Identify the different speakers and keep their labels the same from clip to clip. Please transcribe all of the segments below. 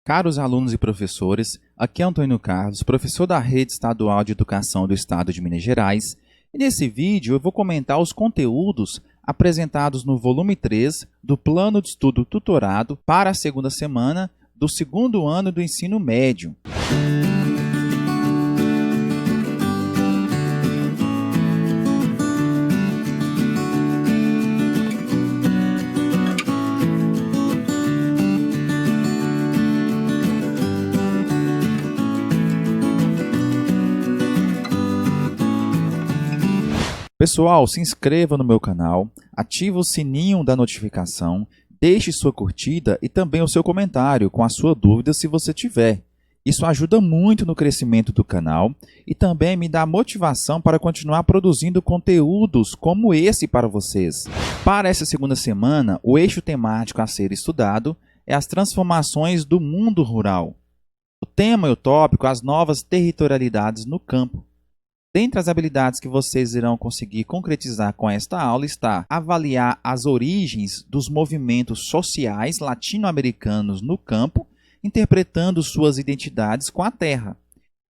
Speaker 1: Caros alunos e professores, aqui é Antônio Carlos, professor da Rede Estadual de Educação do Estado de Minas Gerais, e nesse vídeo eu vou comentar os conteúdos apresentados no volume 3 do Plano de Estudo Tutorado para a segunda semana do segundo ano do ensino médio. Pessoal, se inscreva no meu canal, ative o sininho da notificação, deixe sua curtida e também o seu comentário com a sua dúvida se você tiver. Isso ajuda muito no crescimento do canal e também me dá motivação para continuar produzindo conteúdos como esse para vocês. Para essa segunda semana, o eixo temático a ser estudado é as transformações do mundo rural. O tema e o tópico, as novas territorialidades no campo. Dentre as habilidades que vocês irão conseguir concretizar com esta aula está avaliar as origens dos movimentos sociais latino-americanos no campo, interpretando suas identidades com a terra.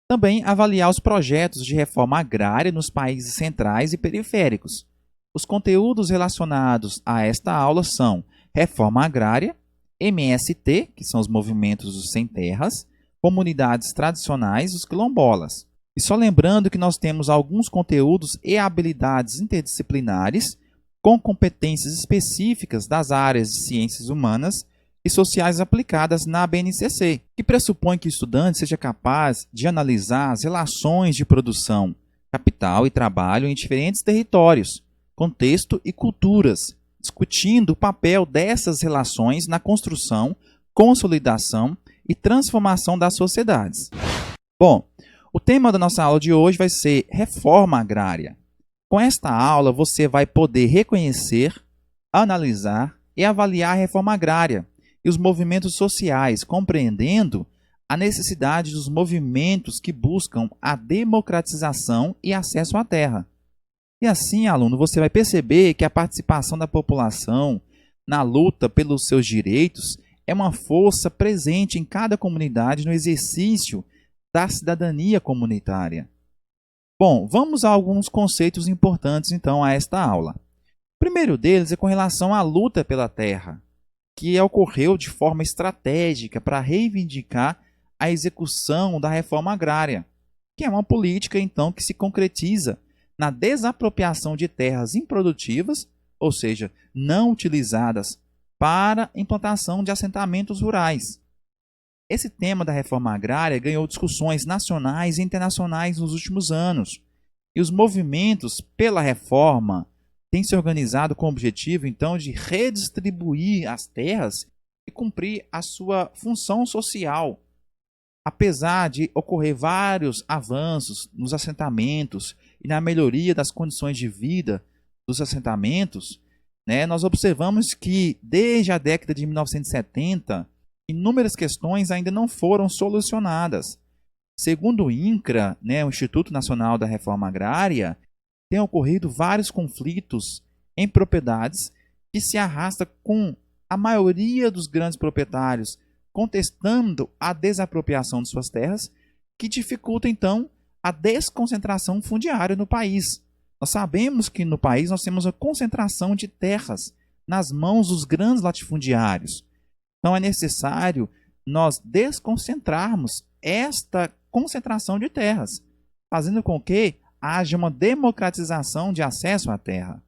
Speaker 1: Também avaliar os projetos de reforma agrária nos países centrais e periféricos. Os conteúdos relacionados a esta aula são reforma agrária, MST, que são os movimentos dos sem terras, comunidades tradicionais, os quilombolas. E só lembrando que nós temos alguns conteúdos e habilidades interdisciplinares com competências específicas das áreas de ciências humanas e sociais aplicadas na BNCC, que pressupõe que o estudante seja capaz de analisar as relações de produção, capital e trabalho em diferentes territórios, contexto e culturas, discutindo o papel dessas relações na construção, consolidação e transformação das sociedades. Bom, o tema da nossa aula de hoje vai ser reforma agrária. Com esta aula, você vai poder reconhecer, analisar e avaliar a reforma agrária e os movimentos sociais, compreendendo a necessidade dos movimentos que buscam a democratização e acesso à terra. E assim, aluno, você vai perceber que a participação da população na luta pelos seus direitos é uma força presente em cada comunidade no exercício da cidadania comunitária. Bom, vamos a alguns conceitos importantes então a esta aula. O primeiro deles é com relação à luta pela terra, que ocorreu de forma estratégica para reivindicar a execução da reforma agrária, que é uma política então que se concretiza na desapropriação de terras improdutivas, ou seja, não utilizadas para implantação de assentamentos rurais. Esse tema da reforma agrária ganhou discussões nacionais e internacionais nos últimos anos, e os movimentos pela reforma têm se organizado com o objetivo, então, de redistribuir as terras e cumprir a sua função social. Apesar de ocorrer vários avanços nos assentamentos e na melhoria das condições de vida dos assentamentos, nós observamos que, desde a década de 1970, inúmeras questões ainda não foram solucionadas. Segundo o INCRA, o Instituto Nacional da Reforma Agrária, tem ocorrido vários conflitos em propriedades que se arrastam com a maioria dos grandes proprietários contestando a desapropriação de suas terras, que dificulta então a desconcentração fundiária no país. Nós sabemos que no país nós temos a concentração de terras nas mãos dos grandes latifundiários. Então, é necessário nós desconcentrarmos esta concentração de terras, fazendo com que haja uma democratização de acesso à terra.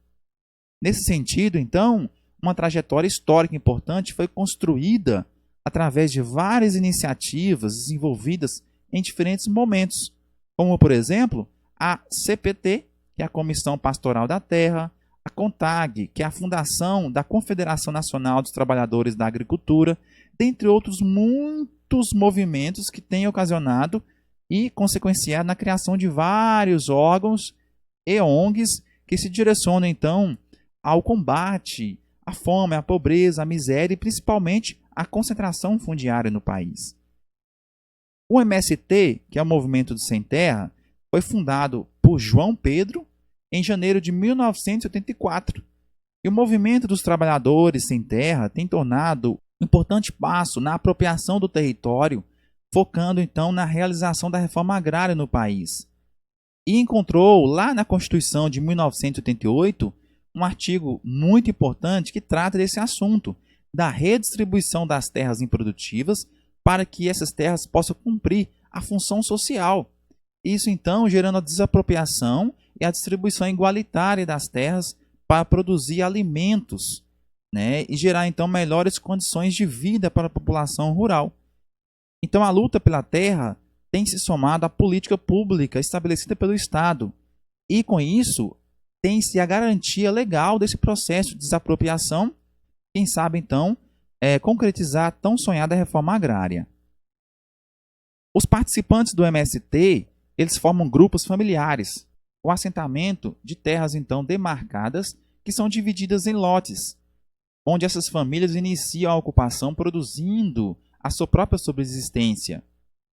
Speaker 1: Nesse sentido, então, uma trajetória histórica importante foi construída através de várias iniciativas desenvolvidas em diferentes momentos, como, por exemplo, a CPT, que é a Comissão Pastoral da Terra, a CONTAG, que é a fundação da Confederação Nacional dos Trabalhadores da Agricultura, dentre outros muitos movimentos que têm ocasionado e consequenciado na criação de vários órgãos e ONGs que se direcionam, então, ao combate à fome, à pobreza, à miséria e, principalmente, à concentração fundiária no país. O MST, que é o Movimento do Sem Terra, foi fundado por João Pedro em janeiro de 1984. E o movimento dos trabalhadores sem terra tem tornado Importante passo na apropriação do território, focando então na realização da reforma agrária no país. E encontrou lá na Constituição de 1988 um artigo muito importante que trata desse assunto, da redistribuição das terras improdutivas para que essas terras possam cumprir a função social. Isso então gerando a desapropriação e a distribuição igualitária das terras para produzir alimentos, né, e gerar então melhores condições de vida para a população rural. Então a luta pela terra tem se somado à política pública estabelecida pelo Estado e com isso tem-se a garantia legal desse processo de desapropriação, quem sabe então concretizar a tão sonhada reforma agrária. Os participantes do MST, eles formam grupos familiares, o assentamento de terras então demarcadas que são divididas em lotes, onde essas famílias iniciam a ocupação produzindo a sua própria subsistência,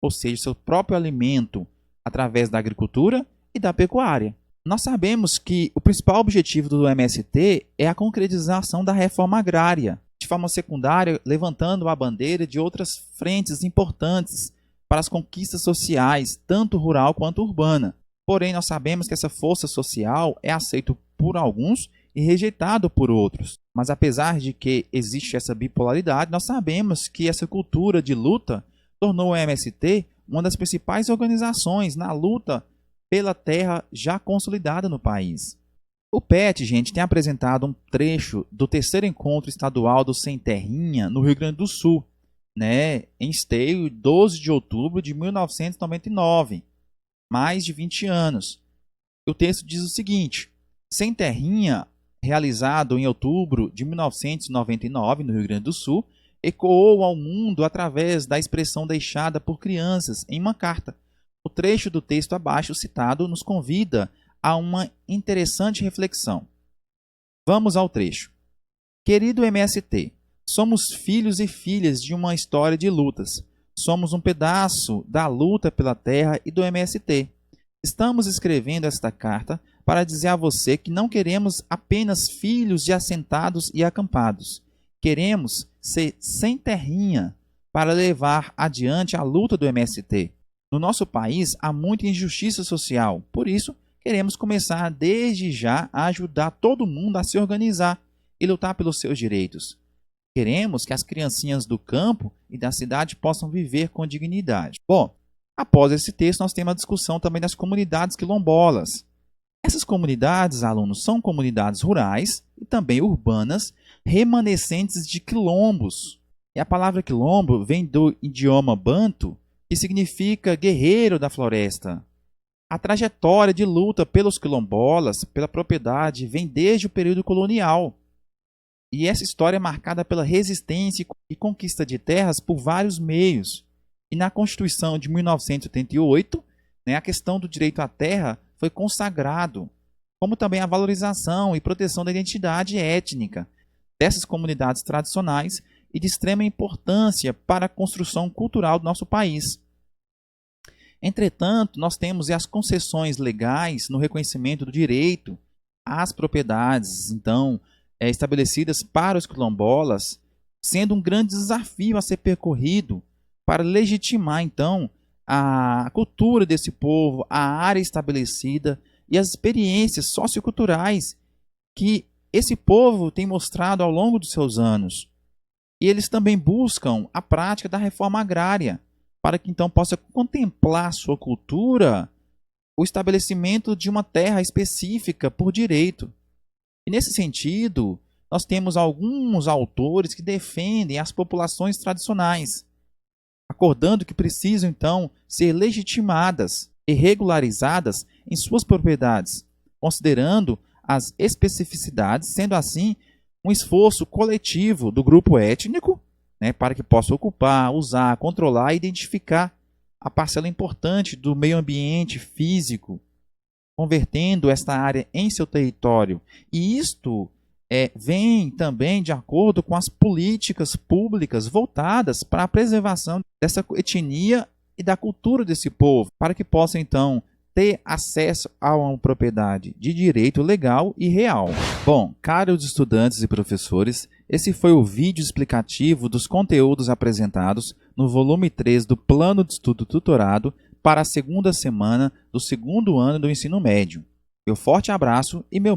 Speaker 1: ou seja, seu próprio alimento através da agricultura e da pecuária. Nós sabemos que o principal objetivo do MST é a concretização da reforma agrária, de forma secundária, levantando a bandeira de outras frentes importantes para as conquistas sociais, tanto rural quanto urbana. Porém, nós sabemos que essa força social é aceita por alguns e rejeitado por outros. Mas apesar de que existe essa bipolaridade, nós sabemos que essa cultura de luta tornou o MST uma das principais organizações na luta pela terra já consolidada no país. O PET, gente, tem apresentado um trecho do terceiro encontro estadual do Sem Terrinha, no Rio Grande do Sul, né, em Esteio, 12 de outubro de 1999, mais de 20 anos. O texto diz o seguinte: Sem Terrinha, realizado em outubro de 1999 no Rio Grande do Sul, ecoou ao mundo através da expressão deixada por crianças em uma carta. O trecho do texto abaixo citado nos convida a uma interessante reflexão. Vamos ao trecho. Querido MST, somos filhos e filhas de uma história de lutas. Somos um pedaço da luta pela terra e do MST. Estamos escrevendo esta carta para dizer a você que não queremos apenas filhos de assentados e acampados. Queremos ser sem terrinha para levar adiante a luta do MST. No nosso país há muita injustiça social, por isso queremos começar desde já a ajudar todo mundo a se organizar e lutar pelos seus direitos. Queremos que as criancinhas do campo e da cidade possam viver com dignidade. Bom, após esse texto nós temos a discussão também das comunidades quilombolas. Essas comunidades, alunos, são comunidades rurais e também urbanas, remanescentes de quilombos. E a palavra quilombo vem do idioma banto, que significa guerreiro da floresta. A trajetória de luta pelos quilombolas, pela propriedade, vem desde o período colonial. E essa história é marcada pela resistência e conquista de terras por vários meios. E na Constituição de 1988, a questão do direito à terra foi consagrado, como também a valorização e proteção da identidade étnica dessas comunidades tradicionais e de extrema importância para a construção cultural do nosso país. Entretanto, nós temos as concessões legais no reconhecimento do direito às propriedades, então, estabelecidas para os quilombolas, sendo um grande desafio a ser percorrido para legitimar, então, a cultura desse povo, a área estabelecida e as experiências socioculturais que esse povo tem mostrado ao longo dos seus anos. E eles também buscam a prática da reforma agrária, para que então possa contemplar sua cultura, o estabelecimento de uma terra específica por direito. E nesse sentido, nós temos alguns autores que defendem as populações tradicionais, acordando que precisam então ser legitimadas e regularizadas em suas propriedades, considerando as especificidades, sendo assim um esforço coletivo do grupo étnico, para que possa ocupar, usar, controlar e identificar a parcela importante do meio ambiente físico, convertendo esta área em seu território. E isto vem também de acordo com as políticas públicas voltadas para a preservação dessa etnia e da cultura desse povo, para que possa então ter acesso a uma propriedade de direito legal e real. Bom, caros estudantes e professores, Esse foi o vídeo explicativo dos conteúdos apresentados no volume 3 do Plano de Estudo Tutorado para a segunda semana do segundo ano do ensino médio. Meu forte abraço e meu